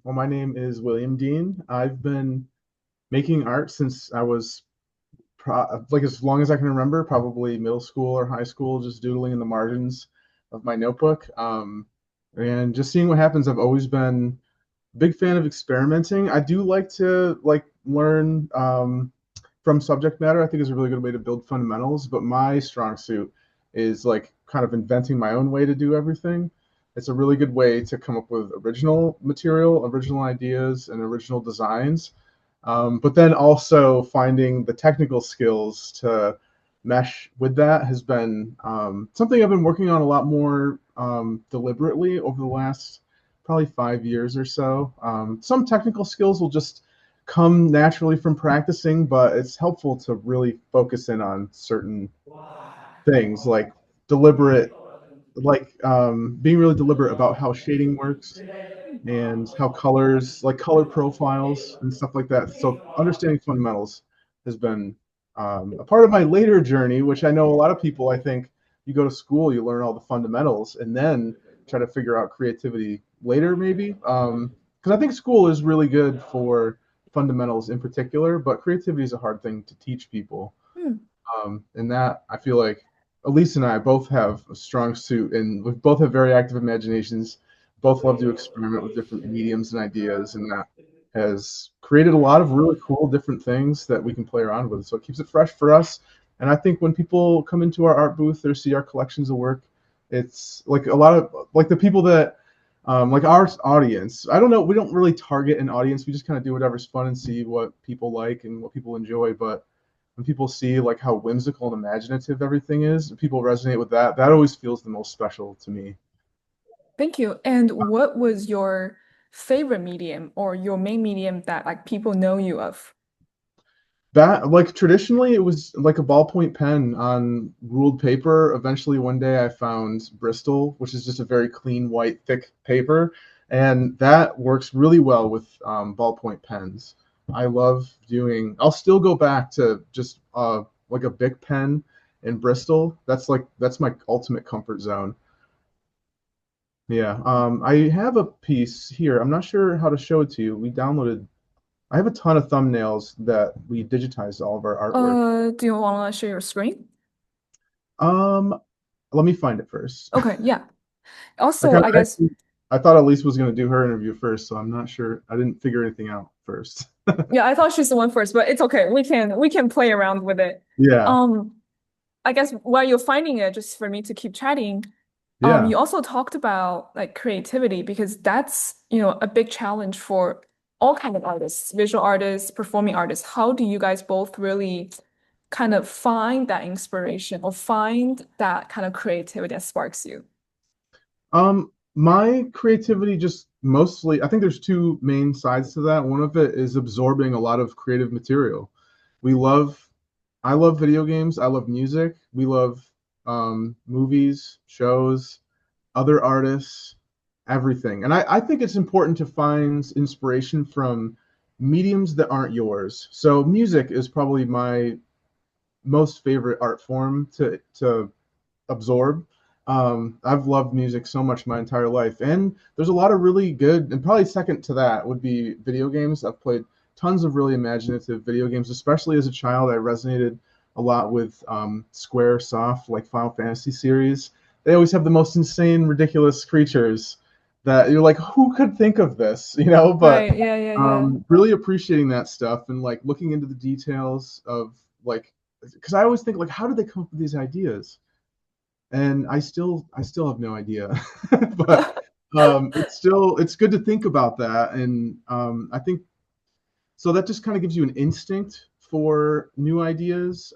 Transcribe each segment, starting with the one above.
Well, my name is William Dean. I've been making art since I was like as long as I can remember, probably middle school or high school, just doodling in the margins of my notebook. And just seeing what happens. I've always been a big fan of experimenting. I do like to learn from subject matter. I think is a really good way to build fundamentals, but my strong suit is like kind of inventing my own way to do everything. It's a really good way to come up with original material, original ideas, and original designs. But then also finding the technical skills to mesh with that has been something I've been working on a lot more deliberately over the last probably 5 years or so. Some technical skills will just come naturally from practicing, but it's helpful to really focus in on certain things like deliberate, being really deliberate about how shading works and how colors, like color profiles and stuff like that. So understanding fundamentals has been a part of my later journey, which I know a lot of people, I think you go to school, you learn all the fundamentals, and then try to figure out creativity later, maybe. Because I think school is really good for fundamentals in particular, but creativity is a hard thing to teach people. Hmm. And that I feel like Elise and I both have a strong suit, and we both have very active imaginations. Both love to experiment with different mediums and ideas, and that has created a lot of really cool different things that we can play around with. So it keeps it fresh for us. And I think when people come into our art booth or see our collections of work, it's like a lot of like the people that like our audience. I don't know. We don't really target an audience. We just kind of do whatever's fun and see what people like and what people enjoy. But when people see like how whimsical and imaginative everything is, people resonate with that. That always feels the most special to me. Thank you. And what was your favorite medium or your main medium that like people know you of? That like traditionally it was like a ballpoint pen on ruled paper. Eventually one day I found Bristol, which is just a very clean white thick paper, and that works really well with ballpoint pens. I love doing. I'll still go back to just like a Bic pen in Bristol. That's my ultimate comfort zone. Yeah. I have a piece here. I'm not sure how to show it to you. I have a ton of thumbnails that we digitized all of our artwork. Do you want to share your screen? Um, Let me find it first. Okay, yeah. I Also, kind I of guess, actually, I thought Elise was going to do her interview first, so I'm not sure. I didn't figure anything out first. yeah, I thought she's the one first, but it's okay. We can play around with it. Yeah, Um, I guess while you're finding it, just for me to keep chatting, yeah. you also talked about like creativity because that's, a big challenge for all kind of artists, visual artists, performing artists. How do you guys both really kind of find that inspiration or find that kind of creativity that sparks you? My creativity just mostly, I think there's two main sides to that. One of it is absorbing a lot of creative material. We love, I love video games. I love music. We love movies, shows, other artists, everything. And I think it's important to find inspiration from mediums that aren't yours. So music is probably my most favorite art form to absorb. I've loved music so much my entire life, and there's a lot of really good, and probably second to that would be video games. I've played tons of really imaginative video games, especially as a child. I resonated a lot with Square Soft, like Final Fantasy series. They always have the most insane, ridiculous creatures that you're like, who could think of this, you know? But Right. Yeah, yeah, yeah. really appreciating that stuff and like looking into the details of like, because I always think like, how did they come up with these ideas? And I still have no idea. But it's good to think about that, and I think so that just kind of gives you an instinct for new ideas,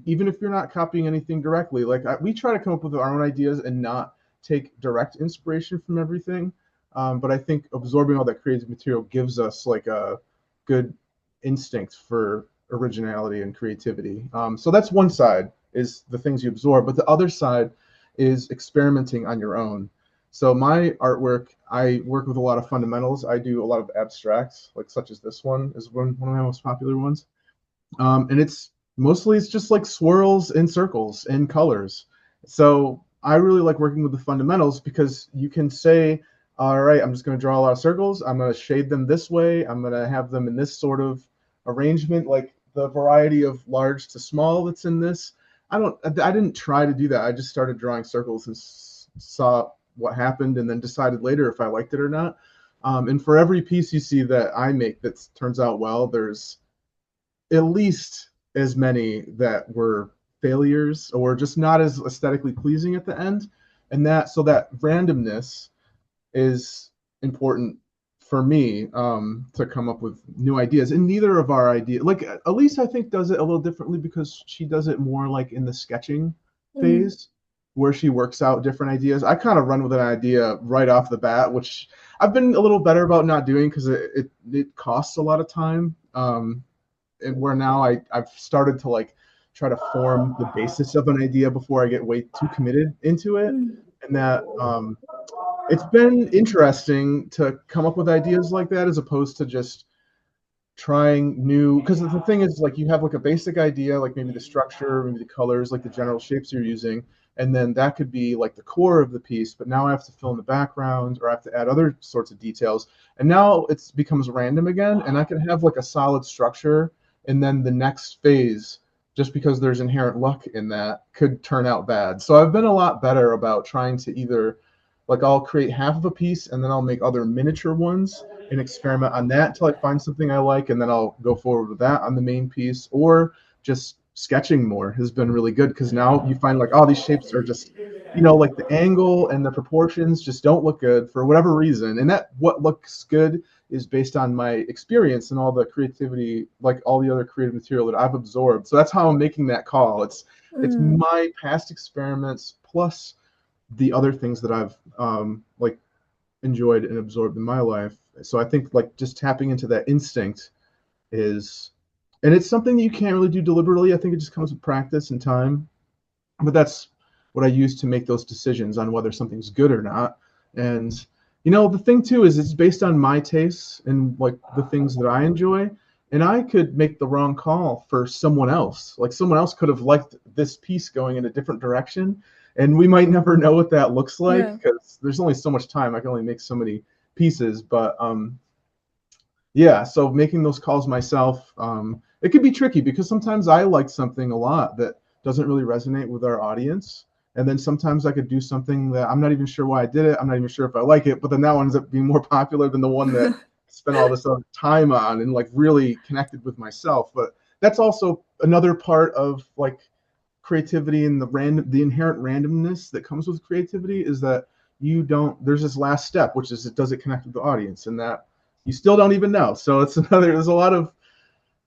even if you're not copying anything directly. We try to come up with our own ideas and not take direct inspiration from everything. But I think absorbing all that creative material gives us like a good instinct for originality and creativity. So that's one side is the things you absorb, but the other side is experimenting on your own. So my artwork, I work with a lot of fundamentals. I do a lot of abstracts, like such as this one is one of my most popular ones. And it's just like swirls and circles and colors. So I really like working with the fundamentals because you can say all right, I'm just going to draw a lot of circles. I'm going to shade them this way. I'm going to have them in this sort of arrangement, like the variety of large to small that's in this. I didn't try to do that. I just started drawing circles and saw what happened and then decided later if I liked it or not. And for every piece you see that I make that turns out well, there's at least as many that were failures or just not as aesthetically pleasing at the end. And that randomness is important for me to come up with new ideas. And neither of our ideas, like Elise, I think does it a little differently because she does it more like in the sketching Mm, phase where she works out different ideas. I kind of run with an idea right off the bat, which I've been a little better about not doing because it costs a lot of time. And where now I've started to like try to form the basis of an idea before I get way too committed into it. mm, And that it's been interesting to come up with ideas like that as opposed to just trying new, because the thing is like you have like a basic idea, like maybe the structure, maybe the colors, like the general shapes you're using, and then that could be like the core of the piece, but now I have to fill in the background or I have to add other sorts of details, and now it becomes random again, and I can have like a solid structure, and then the next phase, just because there's inherent luck in that, could turn out bad. So I've been a lot better about trying to either like I'll create half of a piece and then I'll make other miniature ones and experiment on that until I find something I like, and then I'll go forward with that on the main piece. Or just sketching more has been really good because now you find like, oh, these shapes are just, like the angle and the proportions just don't look good for whatever reason. And that what looks good is based on my experience and all the creativity, like all the other creative material that I've absorbed. So that's how I'm making that call. It's mm. my past experiments plus the other things that I've like enjoyed and absorbed in my life. So I think like just tapping into that instinct is, and it's something you can't really do deliberately. I think it just comes with practice and time. But that's what I use to make those decisions on whether something's good or not. And the thing too is it's based on my tastes and like the things that I enjoy. And I could make the wrong call for someone else. Like someone else could have liked this piece going in a different direction. And we might never know what that looks like Yeah. because there's only so much time. I can only make so many pieces. But yeah, so making those calls myself, it can be tricky because sometimes I like something a lot that doesn't really resonate with our audience. And then sometimes I could do something that I'm not even sure why I did it. I'm not even sure if I like it, but then that one ends up being more popular than the one that I spent all this other time on and like really connected with myself. But that's also another part of like creativity and the inherent randomness that comes with creativity is that you don't there's this last step, which is does it connect with the audience, and that you still don't even know. So it's there's a lot of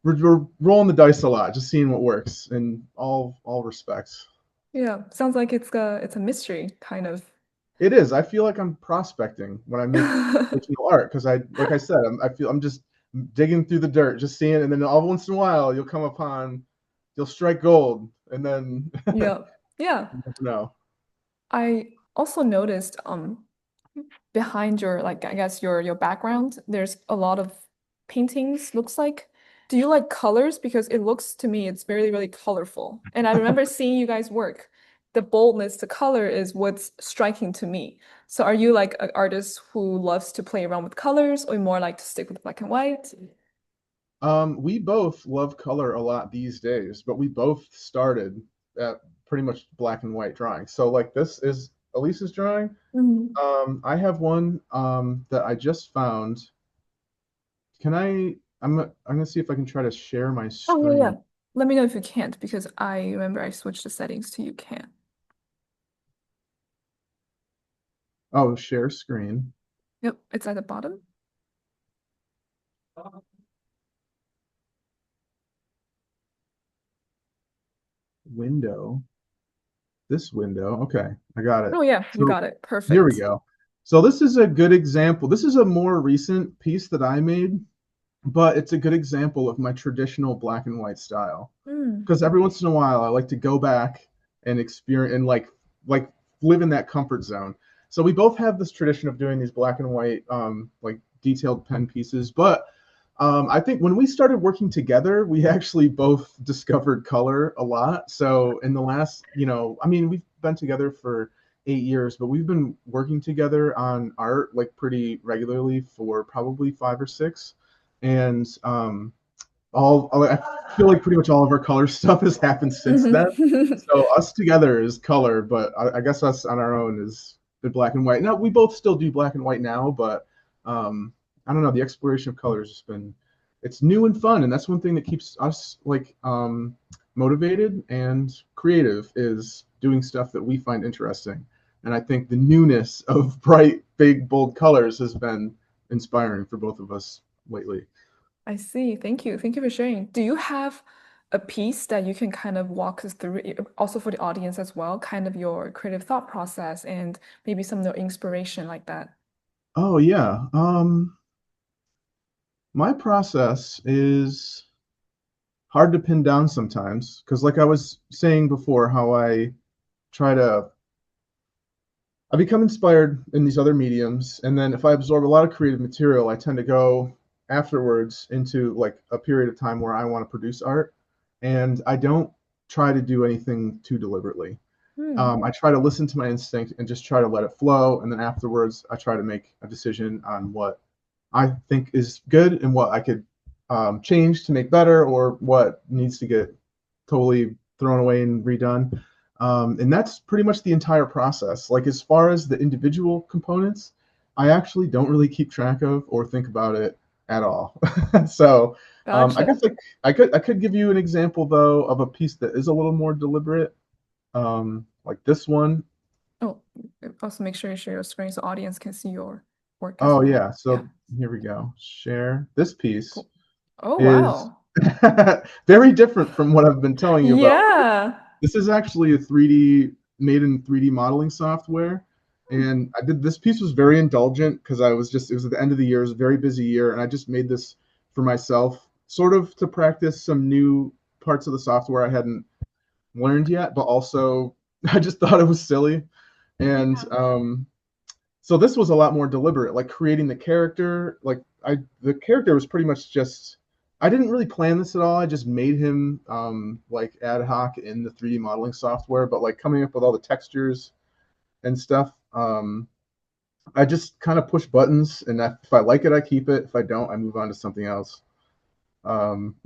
we're rolling the dice a lot, just seeing what works in all respects. Yeah. Sounds like it's a mystery kind of. It is. I feel like I'm prospecting when I make original art because like I said, I feel I'm just digging through the dirt, just seeing, and then all once in a while you'll strike gold, and then Yeah. Yeah. you never know. I also noticed behind your like I guess your background, there's a lot of paintings, looks like. Do you like colors? Because it looks to me it's very, really colorful. And I remember seeing you guys work. The boldness, the color is what's striking to me. So are you like an artist who loves to play around with colors or more like to stick with black and white? We both love color a lot these days, but we both started at pretty much black and white drawing. So like this is Elise's drawing. Mhm. I have one that I just found. Can I'm gonna see if I can try to share my Oh, yeah, yeah. screen. Let me know if you can't because I remember I switched the settings to you can. Oh, share screen. Yep, it's at the bottom. Window. This window. Okay, I got it. Oh, yeah, you So got it. here we Perfect. go. So this is a good example. This is a more recent piece that I made, but it's a good example of my traditional black and white style. Mm. Because every once in a while I like to go back and experience and like live in that comfort zone. So we both have this tradition of doing these black and white like detailed pen pieces, but I think when we started working together, we actually both discovered color a lot. So in the last, I mean, we've been together for 8 years, but we've been working together on art like pretty regularly for probably 5 or 6. And I feel like pretty much all of our color stuff has happened since then. Mhm. So us together is color, but I guess us on our own is the black and white. Now we both still do black and white now, but um, I don't know. The exploration of color has just been it's new and fun, and that's one thing that keeps us like motivated and creative is doing stuff that we find interesting. And I think the newness of bright, big, bold colors has been inspiring for both of us lately. I see. Thank you. Thank you for sharing. Do you have a piece that you can kind of walk us through, also for the audience as well, kind of your creative thought process and maybe some of the inspiration like that? Oh yeah. My process is hard to pin down sometimes because, like I was saying before, how try to I become inspired in these other mediums, and then if I absorb a lot of creative material, I tend to go afterwards into like a period of time where I want to produce art, and I don't try to do anything too deliberately. Hmm, I try to listen to my instinct and just try to let it flow, and then afterwards, I try to make a decision on what I think is good and what I could change to make better, or what needs to get totally thrown away and redone. And that's pretty much the entire process. Like as far as the individual components, I actually don't really keep track of or think about it at all. So I gotcha. guess like I could give you an example though of a piece that is a little more deliberate, like this one. Oh, also make sure you share your screen so audience can see your work as Oh well. yeah, Yeah, so here we go. Share. This piece cool. Oh, is wow. very different from what I've been telling you about. Yeah. This is actually a 3D made in 3D modeling software. And I did this piece was very indulgent because it was at the end of the year, it was a very busy year, and I just made this for myself, sort of to practice some new parts of the software I hadn't learned yet, but also I just thought it was silly. And so this was a lot more deliberate, like creating the character. The character was pretty much just I didn't really plan this at all. I just made him like ad hoc in the 3D modeling software, but like coming up with all the textures and stuff. I just kind of push buttons, and if I like it, I keep it. If I don't, I move on to something else. Um,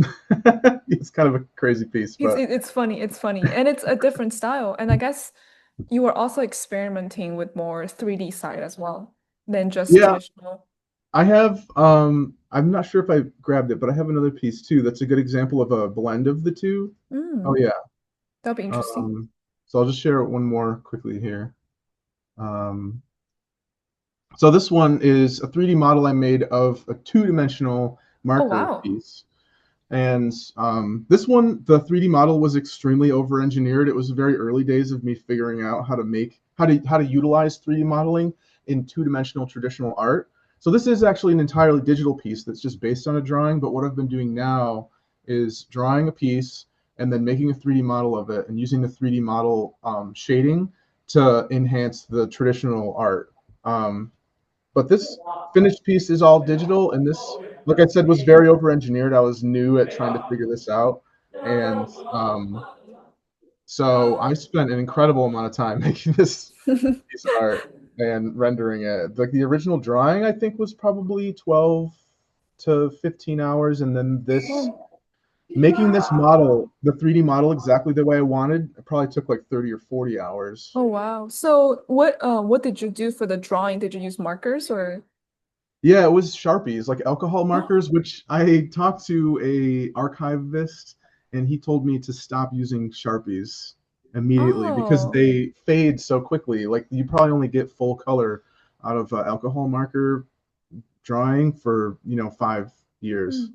it's kind of a crazy piece, but It's funny. It's funny. And it's a different style. And I guess you were also experimenting with more 3D side as well than just yeah, traditional. I have. I'm not sure if I grabbed it, but I have another piece too. That's a good example of a blend of the two. Oh Mm, yeah. that'll be interesting. Um, so I'll just share one more quickly here. Um, so this one is a 3D model I made of a two-dimensional Oh, marker wow. piece. And this one, the 3D model was extremely over-engineered. It was the very early days of me figuring out how to utilize 3D modeling in two-dimensional traditional art. So this is actually an entirely digital piece that's just based on a drawing. But what I've been doing now is drawing a piece and then making a 3D model of it and using the 3D model shading to enhance the traditional art. Um, but this finished piece is all digital, and this, like I said, was very over-engineered. I was new at trying to figure this out, and so I spent an incredible amount of time making this piece of art and rendering it. Like the original drawing, I think was probably 12 to 15 hours, and then this Oh, making this model, the 3D model exactly the way I wanted, it probably took like 30 or 40 hours. oh wow. So what did you do for the drawing? Did you use markers or Yeah, it was Sharpies, like alcohol oh markers, which I talked to a archivist and he told me to stop using Sharpies immediately because oh they fade so quickly. Like you probably only get full color out of alcohol marker drawing for, 5 years. mm,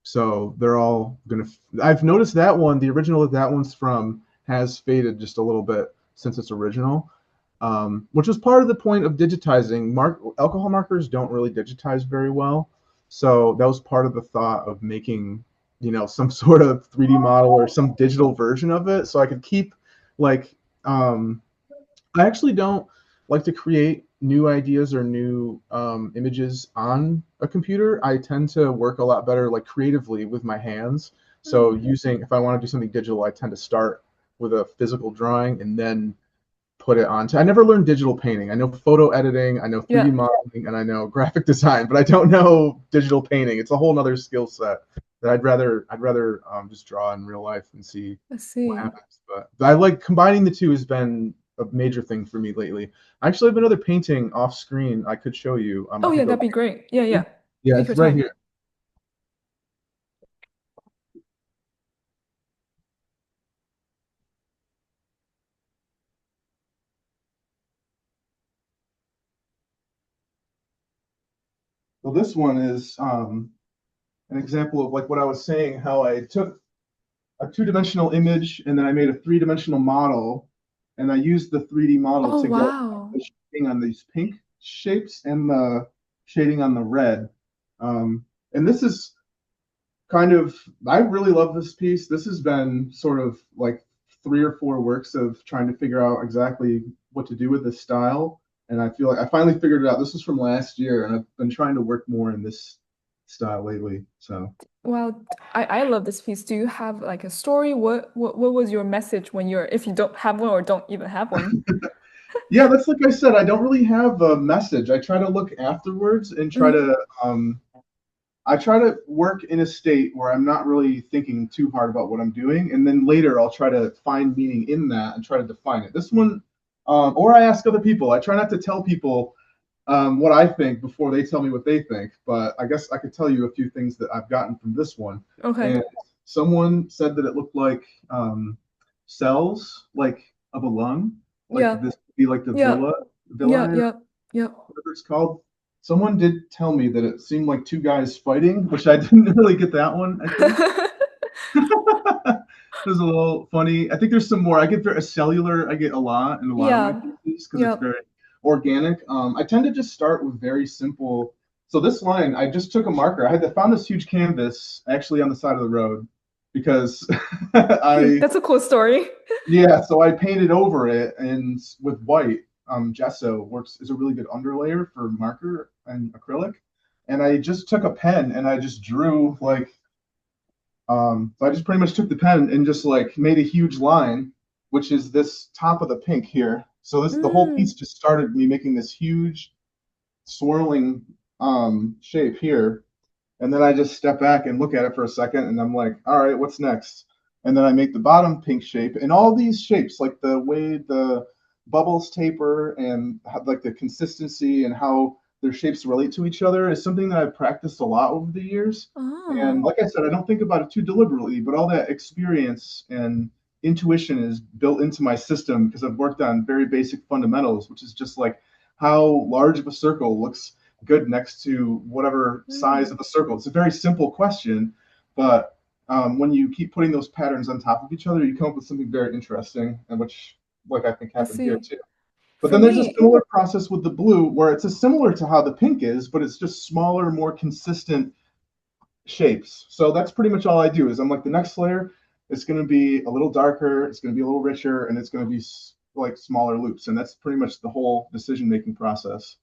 So they're all gonna. I've noticed that one, the original that one's from, has faded just a little bit since its original, which was part of the point of digitizing. Alcohol markers don't really digitize very well, so that was part of the thought of making, some sort of 3D model or some digital version of it, so I could keep like um, I actually don't like to create new ideas or new images on a computer. I tend to work a lot better like creatively with my hands. So mm, if I want to do something digital, I tend to start with a physical drawing and then put it onto. I never learned digital painting. I know photo editing, I know 3D Yeah, modeling, and I know graphic design, but I don't know digital painting. It's a whole nother skill set that I'd rather just draw in real life and see I what see. happens. But I like combining the two has been a major thing for me lately. I actually have another painting off screen I could show you. I Oh could yeah, go. that'd be great. Yeah, yeah. Yeah, Take your it's right time. here. Well, this one is an example of like what I was saying, how I took a two-dimensional image and then I made a three-dimensional model, and I used the 3D model Oh to go wow. the shading on these pink shapes and the shading on the red. And this is kind of, I really love this piece. This has been sort of like 3 or 4 works of trying to figure out exactly what to do with this style. And I feel like I finally figured it out. This is from last year, and I've been trying to work more in this style lately. So Well, I love this piece. Do you have like a story? What was your message when you're if you don't have one or don't even have one? yeah, that's like I said, I don't really have a message. I try to look afterwards and Mhm. um I try to work in a state where I'm not really thinking too hard about what I'm doing, and then later I'll try to find meaning in that and try to define it. This one, or I ask other people. I try not to tell people what I think before they tell me what they think, but I guess I could tell you a few things that I've gotten from this one. Okay. And someone said that it looked like cells, like of a lung, like Yeah. this would be like the Yeah. Yeah. villi, Yeah. Yeah. whatever it's called. Someone did tell me that it seemed like two guys fighting, which I didn't really get that one, I think. It was a little funny. I think there's some more. I get very cellular, I get a lot in a lot of my Yeah. pieces because it's Yeah. very organic. I tend to just start with very simple. So this line, I just took a marker. I found this huge canvas actually on the side of the road because I That's a cool story. yeah, so I painted over it and with white. Gesso works is a really good underlayer for marker and acrylic. And I just took a pen and I just drew like so I just pretty much took the pen and just like made a huge line, which is this top of the pink here. So this the whole Mm. piece just started me making this huge swirling shape here, and then I just step back and look at it for a second, and I'm like, all right, what's next? And then I make the bottom pink shape, and all these shapes, like the way the bubbles taper and how, like the consistency and how their shapes relate to each other, is something that I've practiced a lot over the years. And Oh, like I said, I don't think about it too deliberately, but all that experience and intuition is built into my system because I've worked on very basic fundamentals, which is just like how large of a circle looks good next to whatever size mm. of a circle. It's a very simple question, but when you keep putting those patterns on top of each other, you come up with something very interesting, and which, like I think, I happened here see. too. But For then there's a me, similar process with the blue, where it's a similar to how the pink is, but it's just smaller, more consistent shapes. So that's pretty much all I do. Is I'm like the next layer, it's going to be a little darker, it's going to be a little richer, and it's going to be like smaller loops, and that's pretty much the whole decision making process.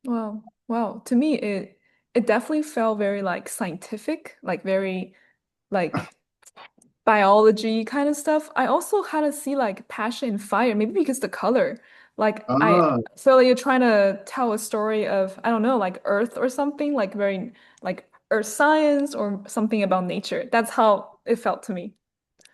wow, wow. To me, it definitely felt very like scientific, like very like biology kind of stuff. I also kind of see like passion and fire, maybe because the color. Like I Ah, feel like you're trying to tell a story of, I don't know, like Earth or something, like very like Earth science or something about nature. That's how it felt to me.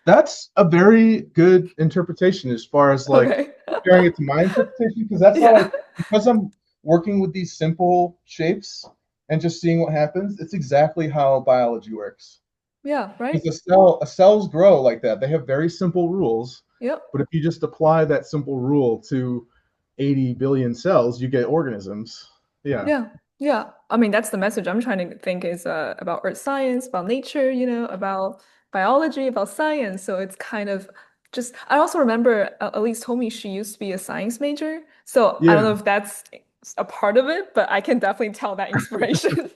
that's a very good interpretation as far as like Okay. comparing it to my interpretation, because that's how I, Yeah. because I'm working with these simple shapes and just seeing what happens. It's exactly how biology works. Yeah, right? Because cells grow like that. They have very simple rules, Yep. but if you just apply that simple rule to 80 billion cells, you get organisms. Yeah. Yeah, yeah. I mean, that's the message I'm trying to think is about earth science, about nature, about biology, about science. So it's kind of just, I also remember Elise told me she used to be a science major. So I don't know Yeah. if that's a part of it, but I can definitely tell that inspiration.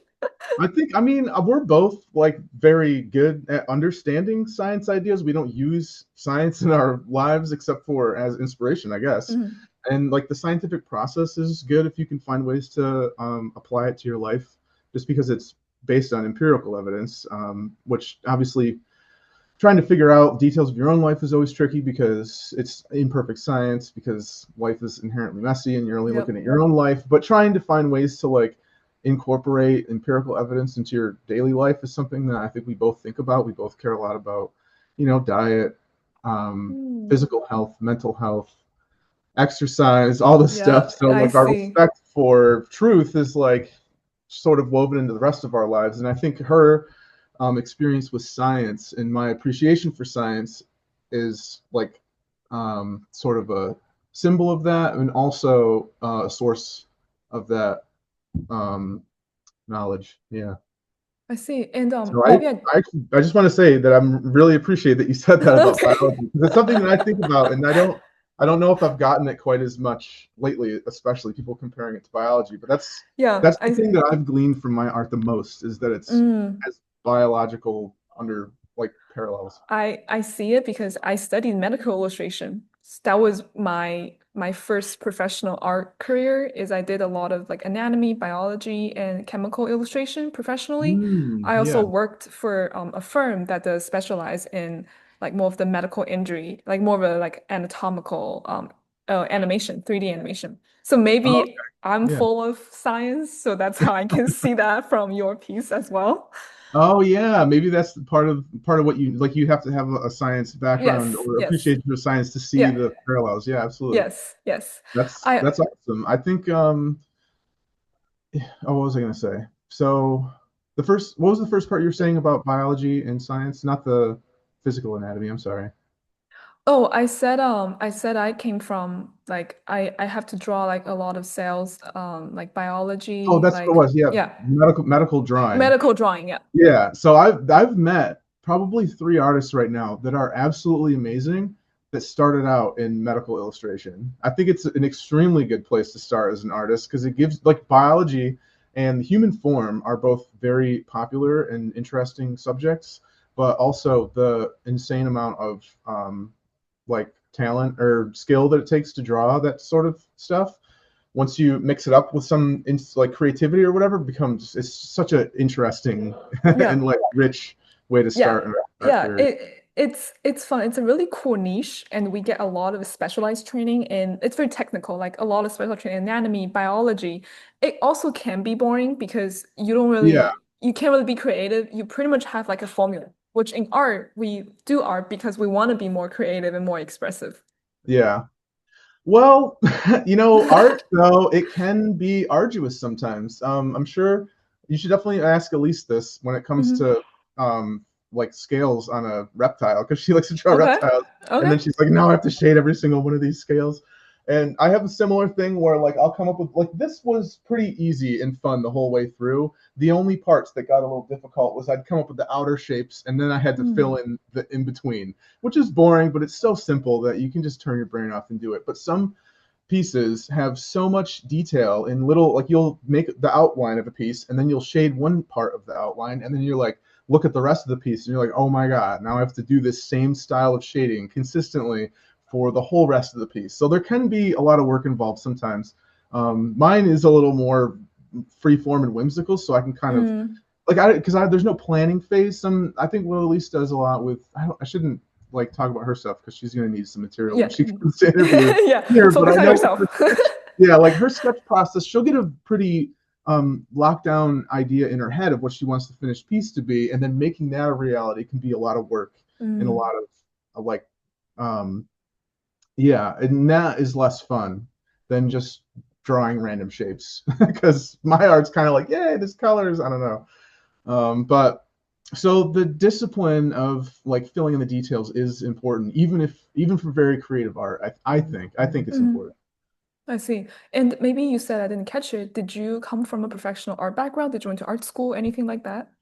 I mean, we're both like very good at understanding science ideas. We don't use science in our lives except for as inspiration, I guess. Mhm. And like the scientific process is good if you can find ways to apply it to your life, just because it's based on empirical evidence, which obviously trying to figure out details of your own life is always tricky because it's imperfect science, because life is inherently messy and you're only looking Yep. at your own life. But trying to find ways to like incorporate empirical evidence into your daily life is something that I think we both think about. We both care a lot about, diet, Mm. physical health, mental health, exercise, all this stuff. Yeah, So I like our see. respect for truth is like sort of woven into the rest of our lives. And I think her experience with science and my appreciation for science is like sort of a symbol of that, and also a source of that um, knowledge. Yeah. I see. And So maybe I I just want to say that I'm really appreciate that you said that about biology, because it's something that I think about, and I don't know if I've gotten it quite as much lately, especially people comparing it to biology. But yeah, that's the thing that I've gleaned from my art the most, is that it's mm. has biological under like parallels. I see it because I studied medical illustration. That was my first professional art career is I did a lot of like anatomy, biology, and chemical illustration professionally. I also Yeah. worked for a firm that does specialize in like more of the medical injury, like more of a like anatomical animation, 3D animation. So Oh, maybe okay. I'm Yeah. full of science, so that's how I can see that from your piece as well. Oh yeah, maybe that's part of what you like. You have to have a science background Yes, or yes. appreciation for science to see Yeah. the parallels. Yeah, absolutely. Yes, yes. That's I that's awesome. I think oh, what was I going to say? So what was the first part you were saying about biology and science? Not the physical anatomy. I'm sorry. oh, I said I came from like I have to draw like a lot of cells like Oh, biology that's what it like was. Yeah, yeah, medical drawing. medical drawing, yeah. Yeah. So I've met probably three artists right now that are absolutely amazing that started out in medical illustration. I think it's an extremely good place to start as an artist because it gives like biology and the human form are both very popular and interesting subjects, but also the insane amount of like talent or skill that it takes to draw that sort of stuff, once you mix it up with some like creativity or whatever, becomes it's such an interesting Yeah. and like rich way to Yeah. start an art Yeah, career. it's fun. It's a really cool niche and we get a lot of specialized training and it's very technical, like a lot of special training, anatomy, biology. It also can be boring because Yeah, you can't really be creative. You pretty much have like a formula, which in art, we do art because we want to be more creative and more expressive. yeah. Well, art though it can be arduous sometimes. I'm sure you should definitely ask Elise this when it comes Mhm. to like scales on a reptile, because she likes to draw Okay. reptiles, and Okay. then she's like, now I have to shade every single one of these scales. And I have a similar thing where like I'll come up with like this was pretty easy and fun the whole way through. The only parts that got a little difficult was I'd come up with the outer shapes and then I had to Mm. fill in the in between, which is boring, but it's so simple that you can just turn your brain off and do it. But some pieces have so much detail in little, like you'll make the outline of a piece and then you'll shade one part of the outline and then you're like, look at the rest of the piece and you're like, oh my God, now I have to do this same style of shading consistently for the whole rest of the piece. So there can be a lot of work involved sometimes. Mine is a little more free form and whimsical, so I can kind of Mm. like I because I there's no planning phase. I think what Elise does a lot with I shouldn't like talk about her stuff because she's gonna need some material when Yeah. she comes to interview Yeah. here. But I Focus on know with yourself. her sketch, yeah, like her sketch process, she'll get a pretty lockdown idea in her head of what she wants the finished piece to be, and then making that a reality can be a lot of work and a Mm. lot of like um yeah, and that is less fun than just drawing random shapes because my art's kind of like, yay, this colors, I don't know. But so the discipline of like filling in the details is important, even for very creative art. I think it's Mhm. important. I see. And maybe you said I didn't catch it. Did you come from a professional art background? Did you went to art school, anything like that?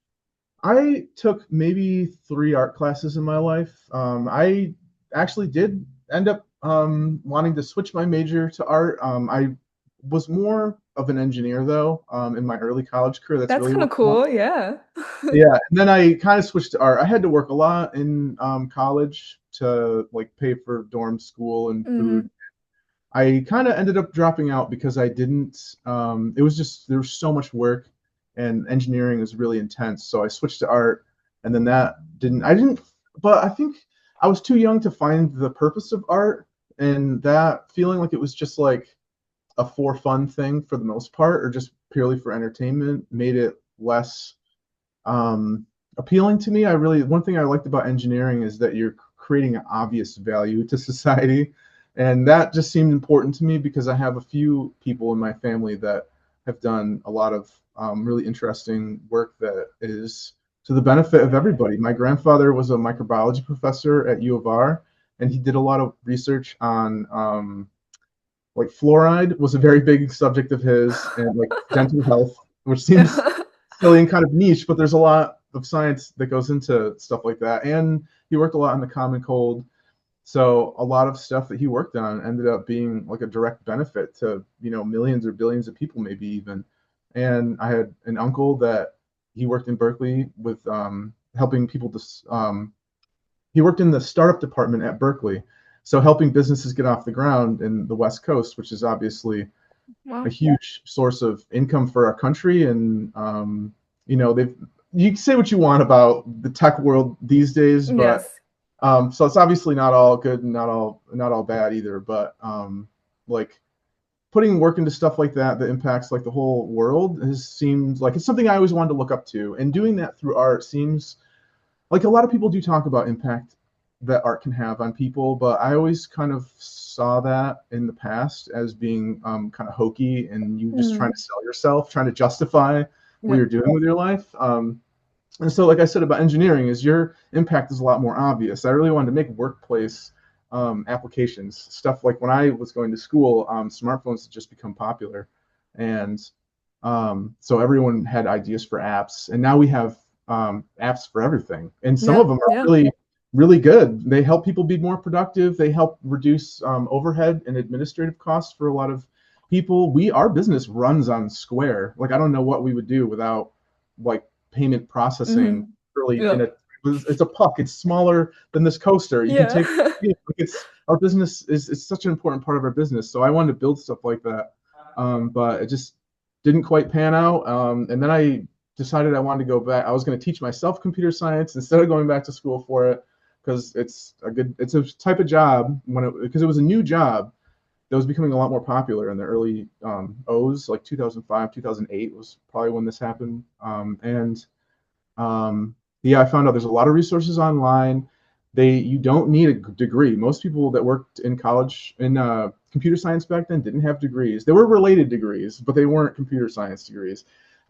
I took maybe three art classes in my life. I actually did end up wanting to switch my major to art. I was more of an engineer though in my early college career. That's That's really kind what of I wanted. cool. Yeah. Yeah, and then I kind of switched to art. I had to work a lot in college to like pay for dorm school and food. Hmm. I kind of ended up dropping out because I didn't. It was just there was so much work, and engineering was really intense. So I switched to art, and then that didn't. I didn't. but I think I was too young to find the purpose of art, and that feeling like it was just like a for fun thing for the most part, or just purely for entertainment, made it less um, appealing to me. I really one thing I liked about engineering is that you're creating an obvious value to society, and that just seemed important to me because I have a few people in my family that have done a lot of really interesting work that is to the benefit of everybody. My grandfather was a microbiology professor at U of R, and he did a lot of research on like fluoride was a very big subject of his, and like dental health, which seems silly and kind of niche, but there's a lot of science that goes into stuff like that. And he worked a lot on the common cold. So a lot of stuff that he worked on ended up being like a direct benefit to, millions or billions of people, maybe even. And I had an uncle that he worked in Berkeley with helping people he worked in the startup department at Berkeley. So helping businesses get off the ground in the West Coast, which is obviously a Wow. huge source of income for our country. And they've you can say what you want about the tech world these days, but Yes. so it's obviously not all good and not all bad either. But like putting work into stuff like that impacts like the whole world has seemed like it's something I always wanted to look up to, and doing that through art seems like a lot of people do talk about impact that art can have on people, but I always kind of saw that in the past as being kind of hokey and you just trying to Mm. sell yourself, trying to justify what you're Yep. doing with your life. And so, like I said about engineering, is your impact is a lot more obvious. I really wanted to make workplace applications, stuff like when I was going to school, smartphones had just become popular, and so everyone had ideas for apps, and now we have apps for everything, and some of Yeah. them are Yeah. really, really good. They help people be more productive. They help reduce overhead and administrative costs for a lot of people. Our business runs on Square. Like I don't know what we would do without like payment processing. Hmm. Really, Yep. it's a puck. It's smaller than this coaster. You can Yeah. take. It's our business is it's such an important part of our business. So I wanted to build stuff like that, but it just didn't quite pan out. And then I decided I wanted to go back. I was going to teach myself computer science instead of going back to school for it because it's a type of job because it was a new job that was becoming a lot more popular in the early O's, like 2005, 2008 was probably when this happened. And yeah, I found out there's a lot of resources online. You don't need a degree. Most people that worked in college in computer science back then didn't have degrees. They were related degrees, but they weren't computer science degrees.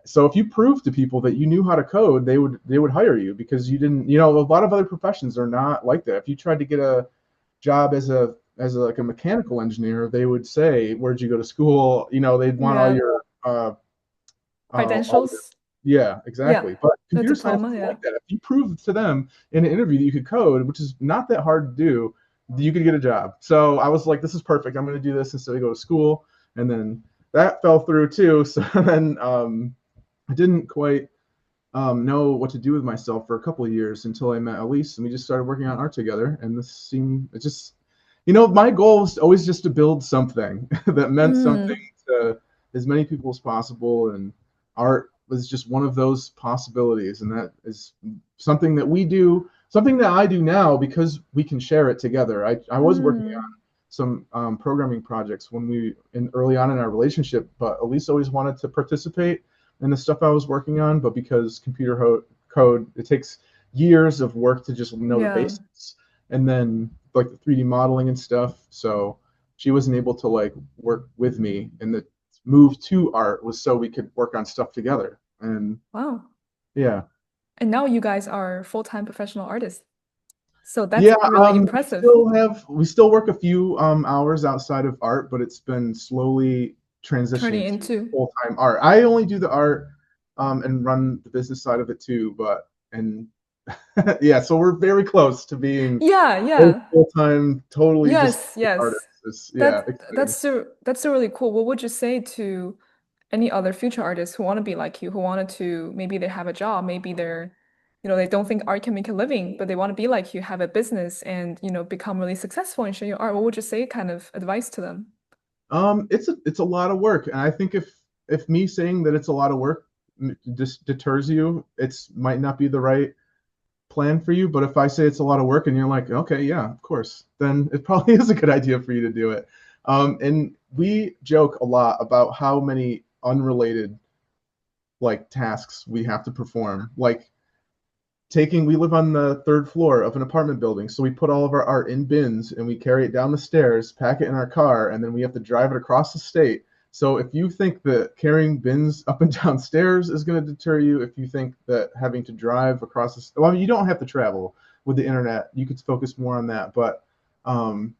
So if you prove to people that you knew how to code, they would hire you because you didn't. A lot of other professions are not like that. If you tried to get a job as like a mechanical engineer, they would say, "Where'd you go to school?" They'd want all Yeah. your all your Credentials. yeah, Yeah. exactly. But The computer science diploma. isn't Yeah. like that. If you prove to them in an interview that you could code, which is not that hard to do, you could get a job. So I was like, this is perfect. I'm going to do this instead of go to school. And then that fell through too. So then I didn't quite know what to do with myself for a couple of years until I met Elise and we just started working on art together. And it just, my goal was always just to build something that meant something Mm. to as many people as possible. And art was just one of those possibilities. And that is something that I do now because we can share it together. I was working Mm. on some programming projects early on in our relationship, but Elise always wanted to participate in the stuff I was working on, but because code, it takes years of work to just know the Yeah. basics, and then like the 3D modeling and stuff. So she wasn't able to like work with me, and the move to art was so we could work on stuff together. And Wow. yeah, And now you guys are full-time professional artists. So that's yeah. really We impressive. still work a few hours outside of art, but it's been slowly Turning transitioning to into. full time art. I only do the art and run the business side of it too, but and yeah, so we're very close to being Yeah, yeah. full time, totally just Yes, artists. yes. Yeah, exciting. That's really cool. What would you say to any other future artists who want to be like you, who wanted to maybe they have a job, maybe they don't think art can make a living, but they want to be like you, have a business and become really successful and show your art. What would you say kind of advice to them? It's a lot of work, and I think if me saying that it's a lot of work just deters you, it's might not be the right plan for you, but if I say it's a lot of work and you're like, okay, yeah, of course, then it probably is a good idea for you to do it. And we joke a lot about how many unrelated like tasks we have to perform. Like we live on the third floor of an apartment building, so we put all of our art in bins and we carry it down the stairs, pack it in our car, and then we have to drive it across the state. So if you think that carrying bins up and down stairs is going to deter you, if you think that having to drive across well, I mean, you don't have to travel with the internet. You could focus more on that, but um,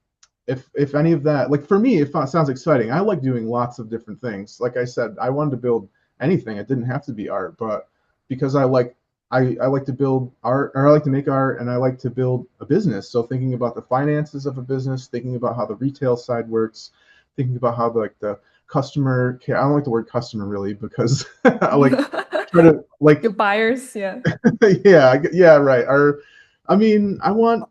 if any of that, like for me, it sounds exciting. I like doing lots of different things. Like I said, I wanted to build anything. It didn't have to be art, but because I like to build art, or I like to make art, and I like to build a business. So thinking about the finances of a business, thinking about how the retail side works, thinking about how the customer care. I don't like the word customer really because I like try to like Your buyers, yeah. yeah, right. I mean, I want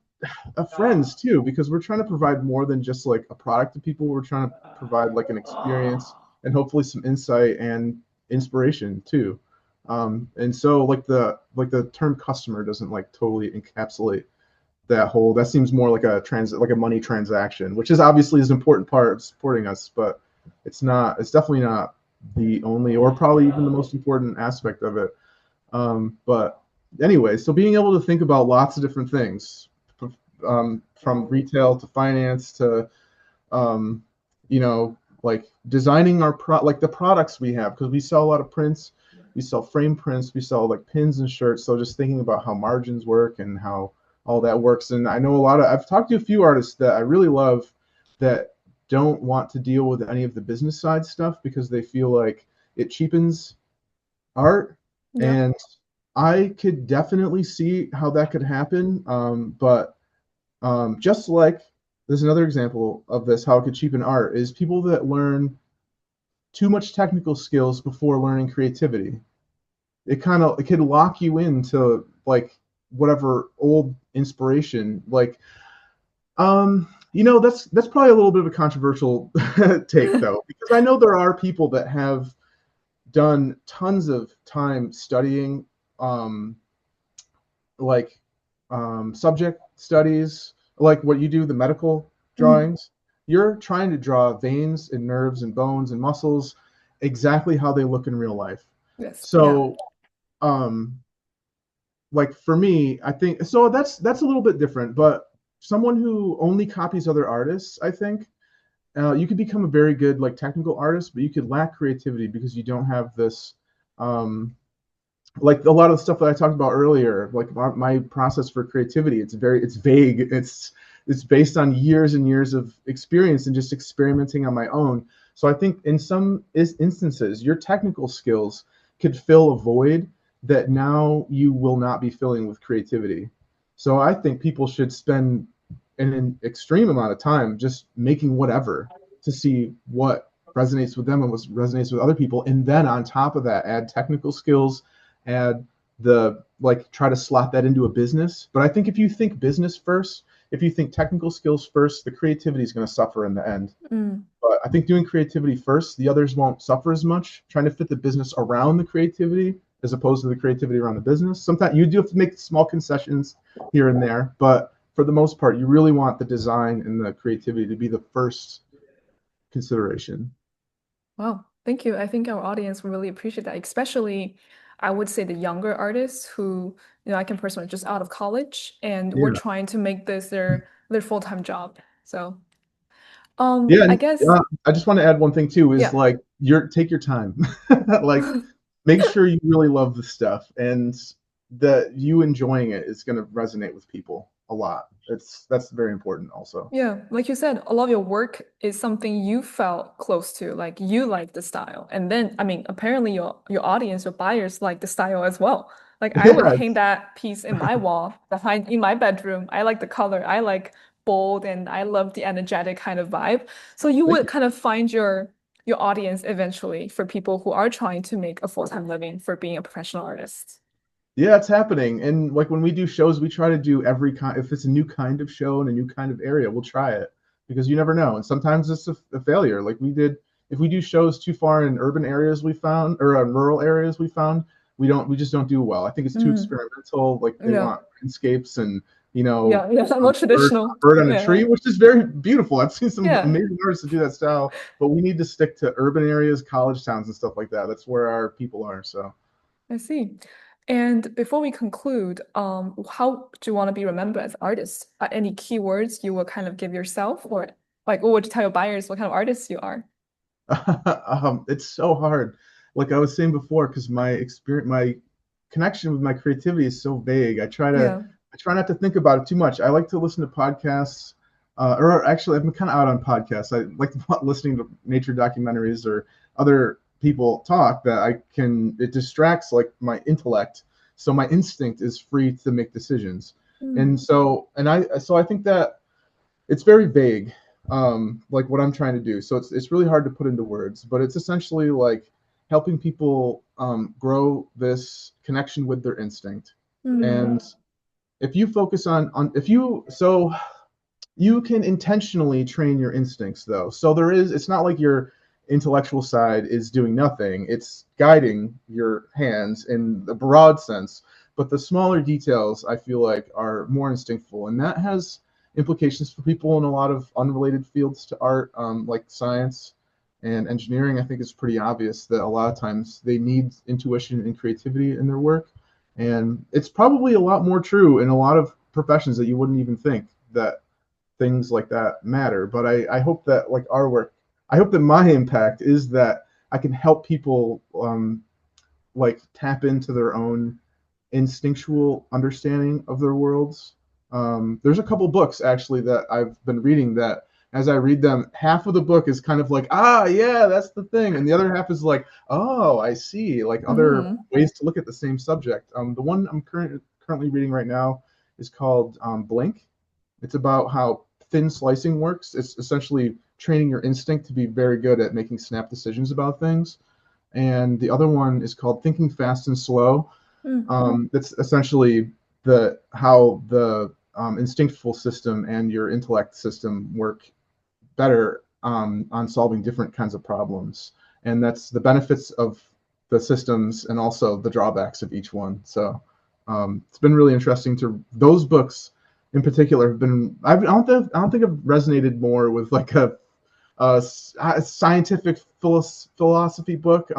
friends too because we're trying to provide more than just like a product to people. We're trying to provide like an experience and hopefully some insight and inspiration too. And so like the term customer doesn't like totally encapsulate that seems more like a money transaction, which is obviously an important part of supporting us, but it's definitely not the only or probably even the most important aspect of it. But anyway, so being able to think about lots of different things, from retail to finance to um, like designing like the products we have because we sell a lot of prints, we sell frame prints, we sell like pins and shirts. So just thinking about how margins work and how all that works. And I know I've talked to a few artists that I really love that don't want to deal with any of the business side stuff because they feel like it cheapens art. Yeah. And I could definitely see how that could happen. But just like there's another example of this, how it could cheapen art, is people that learn too much technical skills before learning creativity. It could lock you into like whatever old inspiration. Like, that's probably a little bit of a controversial take though, because I know there are people that have done tons of time studying um, like subject studies, like what you do, the medical Mhm. drawings. You're trying to draw veins and nerves and bones and muscles exactly how they look in real life. Yes. Yeah. So, um, like for me, I think so. That's a little bit different, but someone who only copies other artists, I think, you could become a very good like technical artist, but you could lack creativity because you don't have this um, like a lot of the stuff that I talked about earlier, like my process for creativity, it's vague. It's based on years and years of experience and just experimenting on my own. So I think in some instances, your technical skills could fill a void that now you will not be filling with creativity. So I think people should spend an extreme amount of time just making whatever to see what resonates with them and what resonates with other people. And then on top of that, add technical skills, add the like try to slot that into a business. But I think if you think business first, if you think technical skills first, the creativity is going to suffer in the end. Mm. But I think doing creativity first, the others won't suffer as much. Trying to fit the business around the creativity as opposed to the creativity around the business. Sometimes you do have to make small concessions here and there, but for the most part, you really want the design and the creativity to be the first consideration. Wow. Thank you. I think our audience will really appreciate that, especially I would say the younger artists who, I can personally just out of college and we're Yeah. trying to make this their full-time job. So, Yeah, I and guess, I just want to add one thing too is yeah. like take your time. Like make sure you really love the stuff and that you enjoying it is going to resonate with people a lot. That's very important also. Yeah, like you said, a lot of your work is something you felt close to, like you like the style. And then, I mean, apparently your audience, your buyers like the style as well. Like I would Yeah, hang that piece in my wall behind in my bedroom. I like the color. I like bold and I love the energetic kind of vibe. So you thank would you. kind of find your audience eventually for people who are trying to make a full-time living for being a professional artist. Yeah, it's happening. And like when we do shows, we try to do every kind. If it's a new kind of show in a new kind of area, we'll try it because you never know. And sometimes it's a failure. Like we did, if we do shows too far in urban areas, we found, or rural areas, we found we just don't do well. I think it's too Mm, experimental. Like they yeah. want landscapes and you know Yeah, yeah, a more traditional. bird on a Yeah, tree, which is very beautiful. I've seen some yeah, amazing artists to do that style, but we need to stick to urban areas, college towns, and stuff like that. That's where our people are. So I see. And before we conclude, how do you want to be remembered as an artist? Any keywords you will kind of give yourself, or like what would you tell your buyers what kind of artist you are? it's so hard. Like I was saying before, because my experience, my connection with my creativity is so vague. Yeah. I try not to think about it too much. I like to listen to podcasts, or actually, I'm kind of out on podcasts. I like listening to nature documentaries or other people talk that I can. It distracts like my intellect, so my instinct is free to make decisions. Mm, And I think that it's very vague, like what I'm trying to do. So it's really hard to put into words, but it's essentially like helping people grow this connection with their instinct. mm, And if you focus on if you so you can intentionally train your instincts though. So it's not like your intellectual side is doing nothing. It's guiding your hands in the broad sense, but the smaller details I feel like are more instinctful, and that has implications for people in a lot of unrelated fields to art, like science and engineering. I think it's pretty obvious that a lot of times they need intuition and creativity in their work, and it's probably a lot more true in a lot of professions that you wouldn't even think that things like that matter. But I hope that like our work, I hope that my impact is that I can help people like tap into their own instinctual understanding of their worlds. There's a couple books actually that I've been reading that as I read them, half of the book is kind of like, ah, yeah, that's the thing. And the other half is like, oh, I see, like other mm, ways to look at the same subject. The one I'm currently reading right now is called Blink. It's about how thin slicing works. It's essentially training your instinct to be very good at making snap decisions about things. And the other one is called Thinking Fast and Slow. mm. That's essentially the how the instinctful system and your intellect system work better on solving different kinds of problems. And that's the benefits of the systems and also the drawbacks of each one. So it's been really interesting to those books in particular have been I don't think I've resonated more with like a scientific philosophy book.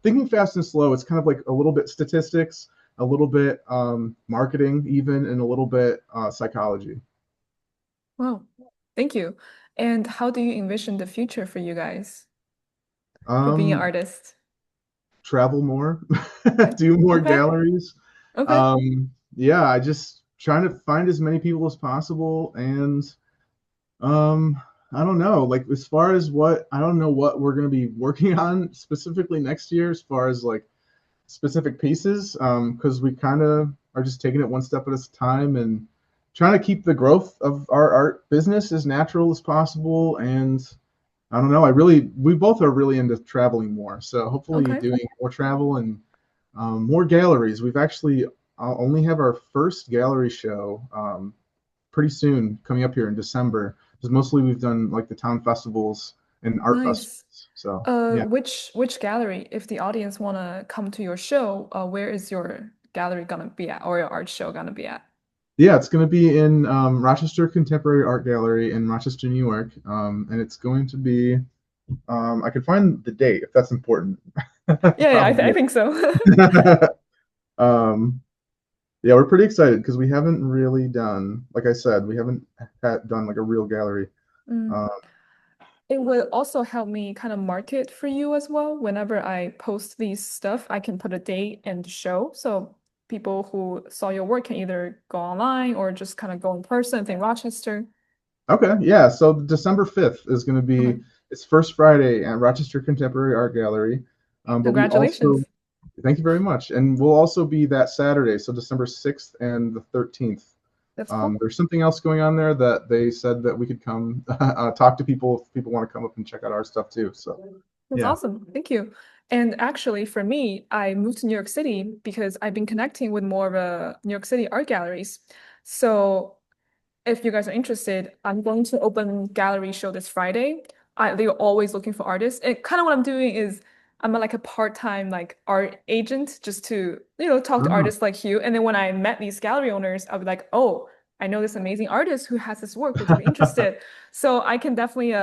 Thinking Fast and Slow, it's kind of like a little bit statistics, a little bit marketing, even, and a little bit psychology. Wow. Thank you. And how do you envision the future for you guys for being an Um, artist? Travel more, do more Okay. galleries. Okay. Yeah, I just trying to find as many people as possible, and um, I don't know, like as far as what I don't know what we're going to be working on specifically next year, as far as like specific pieces, because we kind of are just taking it one step at a time and trying to keep the growth of our art business as natural as possible. And I don't know, we both are really into traveling more. So hopefully Okay. doing more travel and more galleries. We've actually only have our first gallery show pretty soon coming up here in December. Because mostly we've done like the town festivals and art Nice. festivals. So yeah. Which gallery, if the audience wanna come to your show, where is your gallery gonna be at or your art show gonna be at? Yeah, it's going to be in Rochester Contemporary Art Gallery in Rochester, New York, and it's going to be. I can find the date if that's important. Yeah, yeah, I Probably. think so. um, yeah, we're pretty excited because we haven't really done, like I said, we haven't done like a real gallery. Mm. Uh, It will also help me kind of market for you as well. Whenever I post these stuff, I can put a date and show. So people who saw your work can either go online or just kind of go in person, think Rochester. okay, yeah. So December 5th is going to Okay. be it's first Friday at Rochester Contemporary Art Gallery, but we also Congratulations. thank you very much, and we'll also be that Saturday, so December 6th and the 13th. That's cool. There's something else going on there that they said that we could come talk to people if people want to come up and check out our stuff too. So That's yeah. awesome. Thank you. And actually, for me, I moved to New York City because I've been connecting with more of a New York City art galleries. So if you guys are interested, I'm going to open gallery show this Friday. They're always looking for artists. And kind of what I'm doing is I'm like a part-time like art agent just to, talk to Ah, artists like you. And then when I met these gallery owners, I was like, oh, I know this amazing artist who has this work. Would you be interested? So I can definitely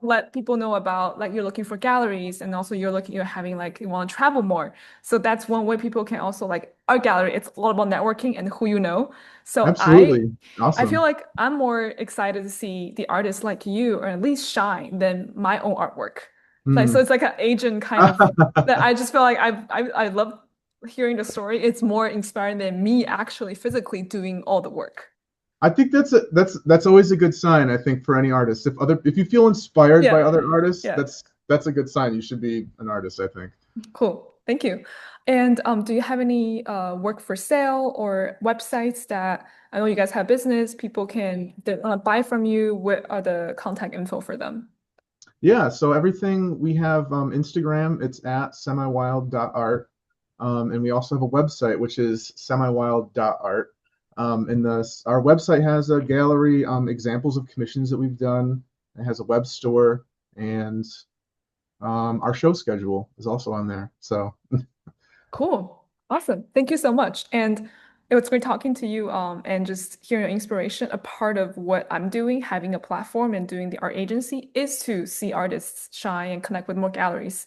let people know about like you're looking for galleries and also you're having like you want to travel more. So that's one way people can also like art gallery. It's all about networking and who you know. So absolutely. I feel Awesome. like I'm more excited to see the artists like you or at least shine than my own artwork. Like so Hmm. it's like an agent kind of that I just feel like I love hearing the story. It's more inspiring than me actually physically doing all the work. I think that's always a good sign, I think, for any artist. If you feel inspired by Yeah. other artists, Yeah. that's a good sign. You should be an artist, I think. Cool. Thank you. And do you have any work for sale or websites that I know you guys have business, people can buy from you? What are the contact info for them? Yeah, so everything we have Instagram, it's at semiwild.art. And we also have a website, which is semiwild.art. And our website has a gallery examples of commissions that we've done. It has a web store, and our show schedule is also on there. So Cool. Awesome. Thank you so much. And it was great talking to you and just hearing your inspiration. A part of what I'm doing, having a platform and doing the art agency, is to see artists shine and connect with more galleries.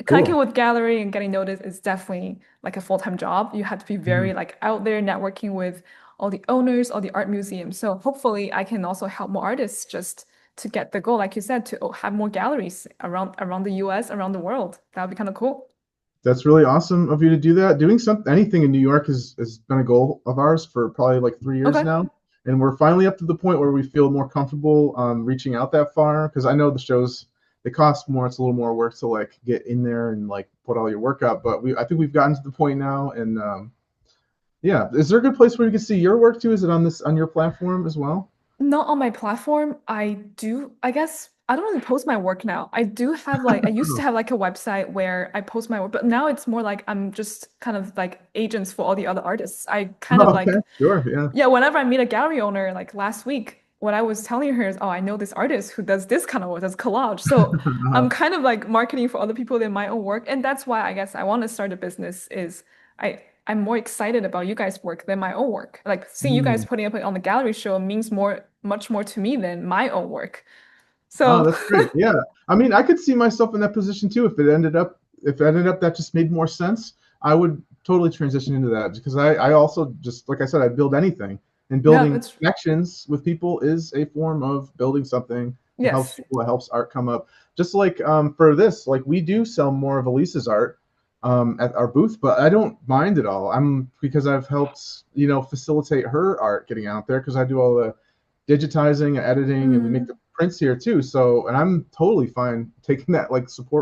Connecting cool. with gallery and getting noticed is definitely like a full-time job. You have to be very Mhm. like out there networking with all the owners, all the art museums. So hopefully I can also help more artists just to get the goal, like you said, to have more galleries around the US, around the world. That would be kind of cool. That's really awesome of you to do that. Doing anything in New York has been a goal of ours for probably like 3 years Okay. now. And we're finally up to the point where we feel more comfortable reaching out that far. Because I know the shows, they cost more. It's a little more work to like get in there and like put all your work up. But I think we've gotten to the point now. And yeah, is there a good place where you can see your work too? Is it on your platform as well? Not on my platform. I guess, I don't really post my work now. I do have like, I used to Oh, have like a website where I post my work, but now it's more like I'm just kind of like agents for all the other artists. I kind of okay, like, sure, yeah. yeah, whenever I meet a gallery owner, like last week, what I was telling her is, oh, I know this artist who does this kind of work, does collage. So I'm kind of like marketing for other people than my own work. And that's why I guess I want to start a business is I'm more excited about you guys' work than my own work. Like seeing you guys Hmm. putting up on the gallery show means much more to me than my own work. Oh, So that's great. Yeah. I mean, I could see myself in that position too if it ended up that just made more sense. I would totally transition into that because I also just like I said, I'd build anything. And yeah, building it's connections with people is a form of building something that helps yes. people, that helps art come up. Just like for this, like we do sell more of Elisa's art at our booth, but I don't mind at all. I'm because I've helped, facilitate her art getting out there because I do all the digitizing and editing, and we make Mm. the prints here too. So, and I'm totally fine taking that like support role